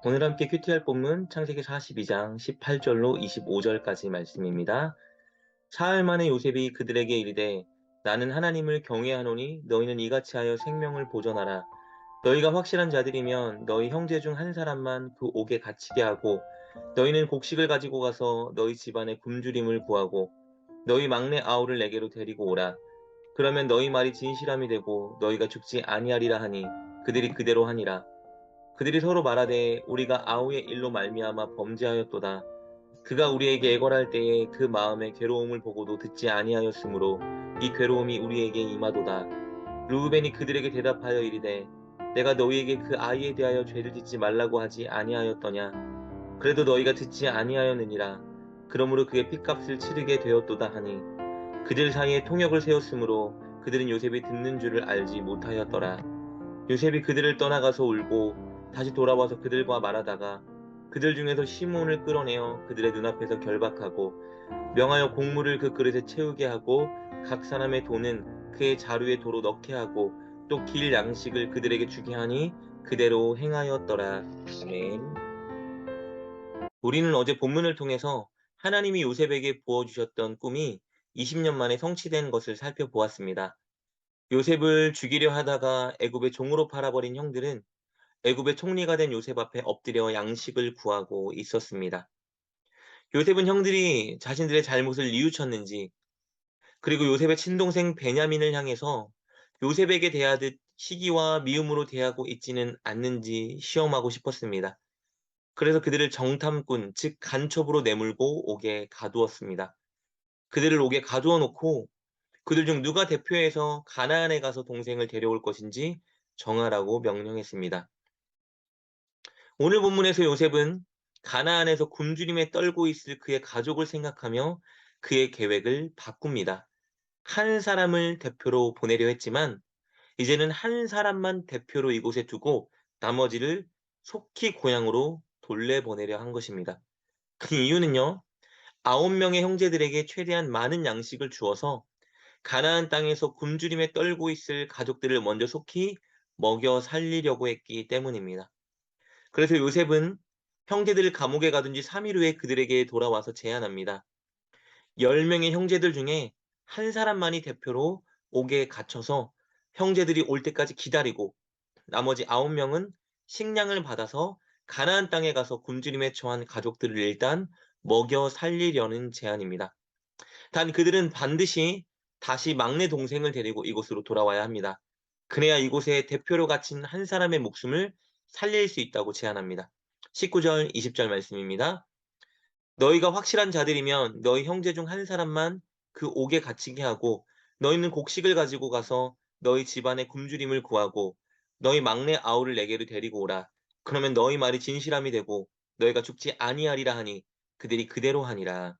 오늘 함께 큐티할 본문 창세기 42장 18절로 25절까지 말씀입니다. 사흘 만에 요셉이 그들에게 이르되 나는 하나님을 경외하노니 너희는 이같이 하여 생명을 보존하라. 너희가 확실한 자들이면 너희 형제 중 한 사람만 그 옥에 갇히게 하고 너희는 곡식을 가지고 가서 너희 집안의 굶주림을 구하고 너희 막내 아우를 내게로 데리고 오라. 그러면 너희 말이 진실함이 되고 너희가 죽지 아니하리라 하니 그들이 그대로 하니라. 그들이 서로 말하되 우리가 아우의 일로 말미암아 범죄하였도다. 그가 우리에게 애걸할 때에 그 마음의 괴로움을 보고도 듣지 아니하였으므로 이 괴로움이 우리에게 임하도다. 르우벤이 그들에게 대답하여 이르되 내가 너희에게 그 아이에 대하여 죄를 짓지 말라고 하지 아니하였더냐. 그래도 너희가 듣지 아니하였느니라. 그러므로 그의 핏값을 치르게 되었도다 하니 그들 사이에 통역을 세웠으므로 그들은 요셉이 듣는 줄을 알지 못하였더라. 요셉이 그들을 떠나가서 울고 다시 돌아와서 그들과 말하다가 그들 중에서 시몬을 끌어내어 그들의 눈앞에서 결박하고 명하여 곡물을 그 그릇에 채우게 하고 각 사람의 돈은 그의 자루에 도로 넣게 하고 또 길 양식을 그들에게 주게 하니 그대로 행하였더라. 아멘. 우리는 어제 본문을 통해서 하나님이 요셉에게 부어주셨던 꿈이 20년 만에 성취된 것을 살펴보았습니다. 요셉을 죽이려 하다가 애굽의 종으로 팔아버린 형들은 애굽의 총리가 된 요셉 앞에 엎드려 양식을 구하고 있었습니다. 요셉은 형들이 자신들의 잘못을 뉘우쳤는지, 그리고 요셉의 친동생 베냐민을 향해서 요셉에게 대하듯 시기와 미움으로 대하고 있지는 않는지 시험하고 싶었습니다. 그래서 그들을 정탐꾼, 즉 간첩으로 내몰고 옥에 가두었습니다. 그들을 옥에 가두어 놓고 그들 중 누가 대표해서 가나안에 가서 동생을 데려올 것인지 정하라고 명령했습니다. 오늘 본문에서 요셉은 가나안에서 굶주림에 떨고 있을 그의 가족을 생각하며 그의 계획을 바꿉니다. 한 사람을 대표로 보내려 했지만 이제는 한 사람만 대표로 이곳에 두고 나머지를 속히 고향으로 돌려보내려 한 것입니다. 그 이유는요. 9명의 형제들에게 최대한 많은 양식을 주어서 가나안 땅에서 굶주림에 떨고 있을 가족들을 먼저 속히 먹여 살리려고 했기 때문입니다. 그래서 요셉은 형제들을 감옥에 가둔 지 3일 후에 그들에게 돌아와서 제안합니다. 10명의 형제들 중에 한 사람만이 대표로 옥에 갇혀서 형제들이 올 때까지 기다리고 나머지 9명은 식량을 받아서 가나안 땅에 가서 굶주림에 처한 가족들을 일단 먹여 살리려는 제안입니다. 단 그들은 반드시 다시 막내 동생을 데리고 이곳으로 돌아와야 합니다. 그래야 이곳에 대표로 갇힌 한 사람의 목숨을 살릴 수 있다고 제안합니다. 19절, 20절 말씀입니다. 너희가 확실한 자들이면 너희 형제 중 한 사람만 그 옥에 갇히게 하고 너희는 곡식을 가지고 가서 너희 집안의 굶주림을 구하고 너희 막내 아우를 내게로 데리고 오라. 그러면 너희 말이 진실함이 되고 너희가 죽지 아니하리라 하니 그들이 그대로 하니라.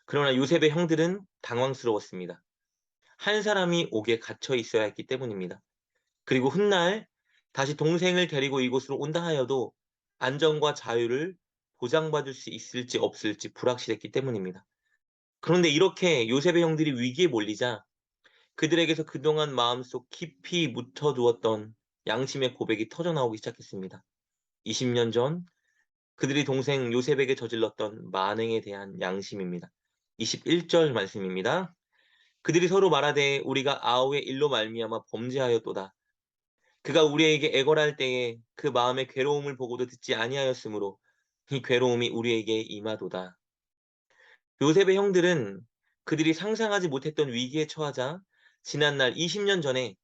그러나 요셉의 형들은 당황스러웠습니다. 한 사람이 옥에 갇혀 있어야 했기 때문입니다. 그리고 훗날 다시 동생을 데리고 이곳으로 온다 하여도 안전과 자유를 보장받을 수 있을지 없을지 불확실했기 때문입니다. 그런데 이렇게 요셉의 형들이 위기에 몰리자 그들에게서 그동안 마음속 깊이 묻혀두었던 양심의 고백이 터져나오기 시작했습니다. 20년 전 그들이 동생 요셉에게 저질렀던 만행에 대한 양심입니다. 21절 말씀입니다. 그들이 서로 말하되 우리가 아우의 일로 말미암아 범죄하였도다. 그가 우리에게 애걸할 때에 그 마음의 괴로움을 보고도 듣지 아니하였으므로 이 괴로움이 우리에게 임하도다. 요셉의 형들은 그들이 상상하지 못했던 위기에 처하자 지난날 20년 전에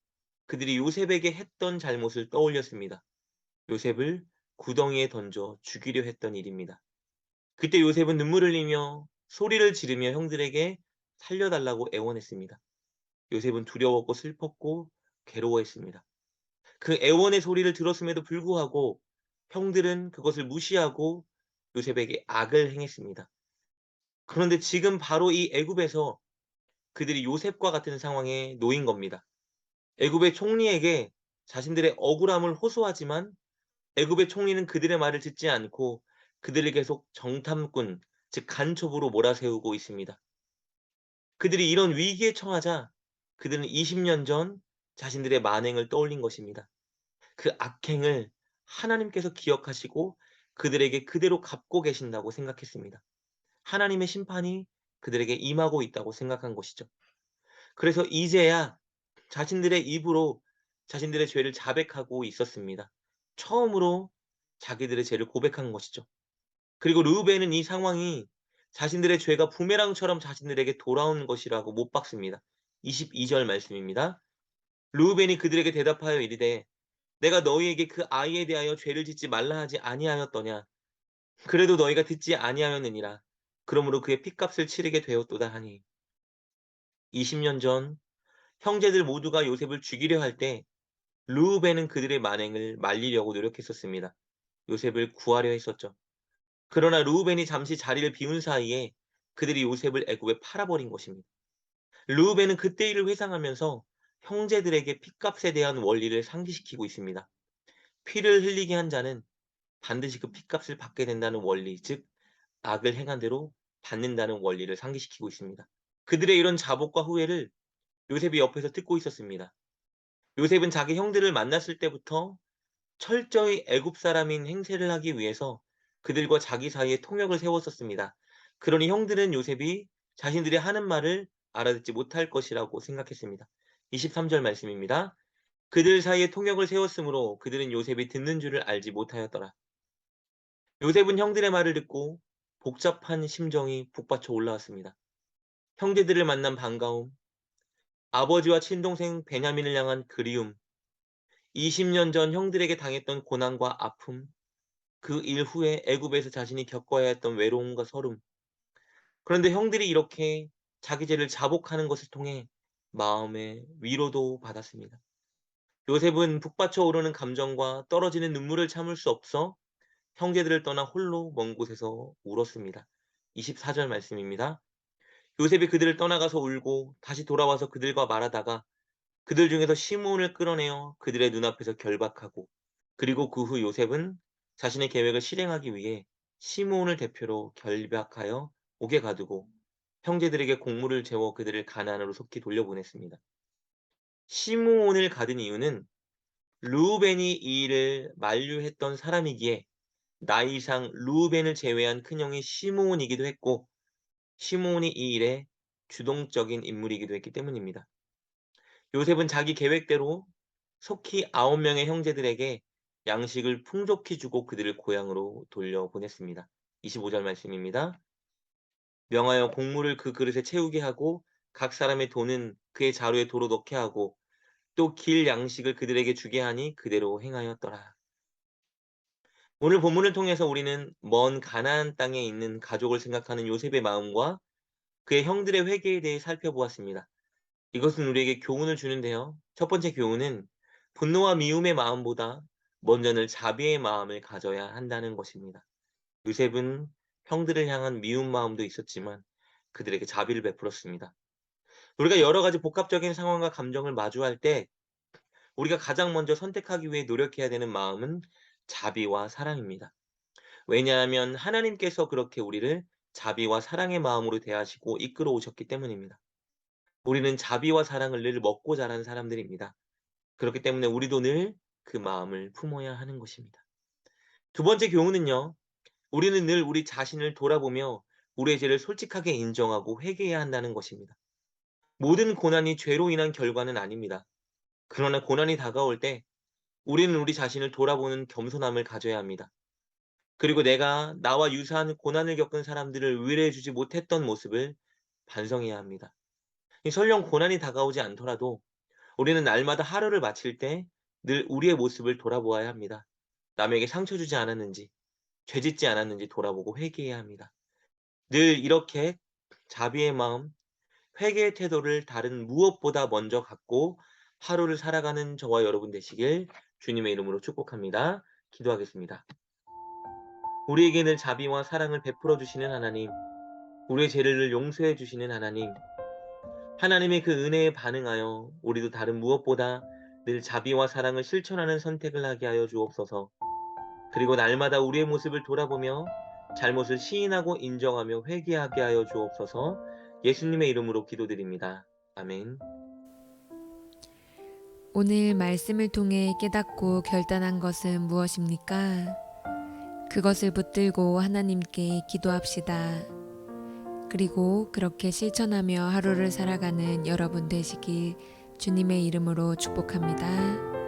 그들이 요셉에게 했던 잘못을 떠올렸습니다. 요셉을 구덩이에 던져 죽이려 했던 일입니다. 그때 요셉은 눈물을 흘리며 소리를 지르며 형들에게 살려달라고 애원했습니다. 요셉은 두려웠고 슬펐고 괴로워했습니다. 그 애원의 소리를 들었음에도 불구하고 형들은 그것을 무시하고 요셉에게 악을 행했습니다. 그런데 지금 바로 이 애굽에서 그들이 요셉과 같은 상황에 놓인 겁니다. 애굽의 총리에게 자신들의 억울함을 호소하지만 애굽의 총리는 그들의 말을 듣지 않고 그들을 계속 정탐꾼, 즉 간첩으로 몰아세우고 있습니다. 그들이 이런 위기에 처하자 그들은 20년 전 자신들의 만행을 떠올린 것입니다. 그 악행을 하나님께서 기억하시고 그들에게 그대로 갚고 계신다고 생각했습니다. 하나님의 심판이 그들에게 임하고 있다고 생각한 것이죠. 그래서 이제야 자신들의 입으로 자신들의 죄를 자백하고 있었습니다. 처음으로 자기들의 죄를 고백한 것이죠. 그리고 르우벤은 이 상황이 자신들의 죄가 부메랑처럼 자신들에게 돌아오는 것이라고 못 박습니다. 22절 말씀입니다. 르우벤이 그들에게 대답하여 이르되 내가 너희에게 그 아이에 대하여 죄를 짓지 말라 하지 아니하였더냐. 그래도 너희가 듣지 아니하였느니라. 그러므로 그의 핏값을 치르게 되었도다 하니. 20년 전 형제들 모두가 요셉을 죽이려 할 때 르우벤은 그들의 만행을 말리려고 노력했었습니다. 요셉을 구하려 했었죠. 그러나 르우벤이 잠시 자리를 비운 사이에 그들이 요셉을 애굽에 팔아버린 것입니다. 르우벤은 그때 일을 회상하면서 형제들에게 핏값에 대한 원리를 상기시키고 있습니다. 피를 흘리게 한 자는 반드시 그 핏값을 받게 된다는 원리, 즉 악을 행한 대로 받는다는 원리를 상기시키고 있습니다. 그들의 이런 자복과 후회를 요셉이 옆에서 듣고 있었습니다. 요셉은 자기 형들을 만났을 때부터 철저히 애굽 사람인 행세를 하기 위해서 그들과 자기 사이에 통역을 세웠었습니다. 그러니 형들은 요셉이 자신들이 하는 말을 알아듣지 못할 것이라고 생각했습니다. 23절 말씀입니다. 그들 사이에 통역을 세웠으므로 그들은 요셉이 듣는 줄을 알지 못하였더라. 요셉은 형들의 말을 듣고 복잡한 심정이 북받쳐 올라왔습니다. 형제들을 만난 반가움, 아버지와 친동생 베냐민을 향한 그리움, 20년 전 형들에게 당했던 고난과 아픔, 그 일 후에 애굽에서 자신이 겪어야 했던 외로움과 서름. 그런데 형들이 이렇게 자기 죄를 자복하는 것을 통해 마음의 위로도 받았습니다. 요셉은 북받쳐 오르는 감정과 떨어지는 눈물을 참을 수 없어 형제들을 떠나 홀로 먼 곳에서 울었습니다. 24절 말씀입니다. 요셉이 그들을 떠나가서 울고 다시 돌아와서 그들과 말하다가 그들 중에서 시므온을 끌어내어 그들의 눈앞에서 결박하고 그리고 그 후 요셉은 자신의 계획을 실행하기 위해 시므온을 대표로 결박하여 옥에 가두고 형제들에게 곡물을 재워 그들을 가나안으로 속히 돌려보냈습니다. 시므온을 가둔 이유는 르우벤이 이 일을 만류했던 사람이기에 나이상 르우벤을 제외한 큰형이 시므온이기도 했고 시므온이 이 일에 주동적인 인물이기도 했기 때문입니다. 요셉은 자기 계획대로 속히 9명의 형제들에게 양식을 풍족히 주고 그들을 고향으로 돌려보냈습니다. 25절 말씀입니다. 명하여 곡물을 그 그릇에 채우게 하고 각 사람의 돈은 그의 자루에 도로 넣게 하고 또 길 양식을 그들에게 주게 하니 그대로 행하였더라. 오늘 본문을 통해서 우리는 먼 가나안 땅에 있는 가족을 생각하는 요셉의 마음과 그의 형들의 회개에 대해 살펴보았습니다. 이것은 우리에게 교훈을 주는데요. 첫 번째 교훈은 분노와 미움의 마음보다 먼저 늘 자비의 마음을 가져야 한다는 것입니다. 요셉은 형들을 향한 미운 마음도 있었지만 그들에게 자비를 베풀었습니다. 우리가 여러 가지 복합적인 상황과 감정을 마주할 때 우리가 가장 먼저 선택하기 위해 노력해야 되는 마음은 자비와 사랑입니다. 왜냐하면 하나님께서 그렇게 우리를 자비와 사랑의 마음으로 대하시고 이끌어 오셨기 때문입니다. 우리는 자비와 사랑을 늘 먹고 자란 사람들입니다. 그렇기 때문에 우리도 늘 그 마음을 품어야 하는 것입니다. 두 번째 교훈은요. 우리는 늘 우리 자신을 돌아보며 우리의 죄를 솔직하게 인정하고 회개해야 한다는 것입니다. 모든 고난이 죄로 인한 결과는 아닙니다. 그러나 고난이 다가올 때 우리는 우리 자신을 돌아보는 겸손함을 가져야 합니다. 그리고 내가 나와 유사한 고난을 겪은 사람들을 의뢰해 주지 못했던 모습을 반성해야 합니다. 설령 고난이 다가오지 않더라도 우리는 날마다 하루를 마칠 때 늘 우리의 모습을 돌아보아야 합니다. 남에게 상처 주지 않았는지, 죄 짓지 않았는지 돌아보고 회개해야 합니다. 늘 이렇게 자비의 마음, 회개의 태도를 다른 무엇보다 먼저 갖고 하루를 살아가는 저와 여러분 되시길 주님의 이름으로 축복합니다. 기도하겠습니다. 우리에게 늘 자비와 사랑을 베풀어 주시는 하나님, 우리의 죄를 늘 용서해 주시는 하나님, 하나님의 그 은혜에 반응하여 우리도 다른 무엇보다 늘 자비와 사랑을 실천하는 선택을 하게 하여 주옵소서. 그리고 날마다 우리의 모습을 돌아보며 잘못을 시인하고 인정하며 회개하게 하여 주옵소서. 예수님의 이름으로 기도드립니다. 아멘. 오늘 말씀을 통해 깨닫고 결단한 것은 무엇입니까? 그것을 붙들고 하나님께 기도합시다. 그리고 그렇게 실천하며 하루를 살아가는 여러분 되시길 주님의 이름으로 축복합니다.